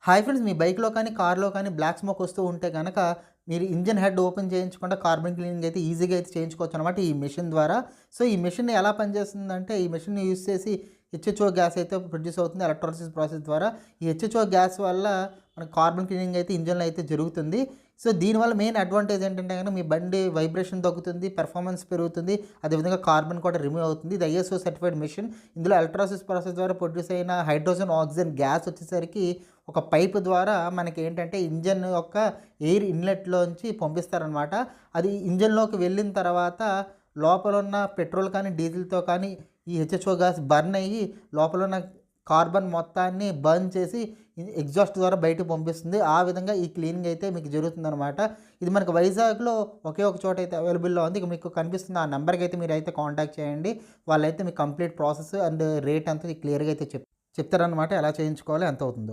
Hi friends, మీ బైక్‌లో కానీ, కార్‌లో కానీ బ్లాక్ స్మోక్ వస్తూ ఉంటే గనక, మీరు ఇంజిన్ హెడ్ ఓపెన్ చేయించకుండా కార్బన్ క్లీనింగ్ అయితే ఈజీగా అయితే చేయించుకోవచ్చనమాట ఈ మెషిన్ ద్వారా. సో, ఈ మెషిన్ ఎలా పనిచేస్తుందంటే, ఈ మెషిన్‌ని యూజ్ చేసి హెచ్‌హెచ్ఓ గ్యాస్ అయితే ప్రొడ్యూస్ అవుతుంది ఎలక్ట్రాలిసిస్ ప్రాసెస్ ద్వారా. ఈ హెచ్‌హెచ్ఓ గ్యాస్ వల్ల మనకు కార్బన్ క్లీనింగ్ అయితే ఇంజిన్‌లో అయితే జరుగుతుంది. సో, దీనివల్ల మెయిన్ అడ్వాంటేజ్ ఏంటంటే గనక, మీ బండి వైబ్రేషన్ తగ్గుతుంది, పెర్ఫార్మెన్స్ పెరుగుతుంది. అదేవిధంగా కార్బన్ కూడా రిమూవ్ అవుతుంది. ఇది ఐఎస్ఓ సర్టిఫైడ్ మెషిన్. ఇందులో ఎలక్ట్రాలిసిస్ ప్రాసెస్ ద్వారా ప్రొడ్యూస్ అయిన హైడ్రోజన్, ఆక్సిజన్ గ్యాస్ వచ్చేసరికి ఒక పైప్ ద్వారా మనకేంటంటే ఇంజన్ యొక్క ఎయిర్ ఇన్లెట్‌లోంచి పంపిస్తారనమాట. అది ఇంజన్‌లోకి వెళ్ళిన తర్వాత లోపలున్న పెట్రోల్ కానీ, డీజిల్‌తో కానీ ఈ హెచ్‌హెచ్ఓ గ్యాస్ బర్న్ అయ్యి లోపలున్న కార్బన్ మొత్తాన్ని బర్న్ చేసి ఎగ్జాస్ట్ ద్వారా బయటకి పంపిస్తుంది. ఆ విధంగా ఈ క్లీనింగ్ అయితే మీకు జరుగుతుందనమాట. ఇది మనకు వైజాగ్‌లో ఒకే ఒక చోట అయితే అవైలబుల్‌లో ఉంది. ఇక మీకు కనిపిస్తుంది ఆ నెంబర్‌కి అయితే మీరైతే కాంటాక్ట్ చేయండి. వాళ్ళైతే మీకు కంప్లీట్ ప్రాసెస్ అండ్ రేట్ అంతా క్లియర్‌గా అయితే చెప్తారనమాట. ఎలా చేయించుకోవాలి, ఎంత అవుతుందో.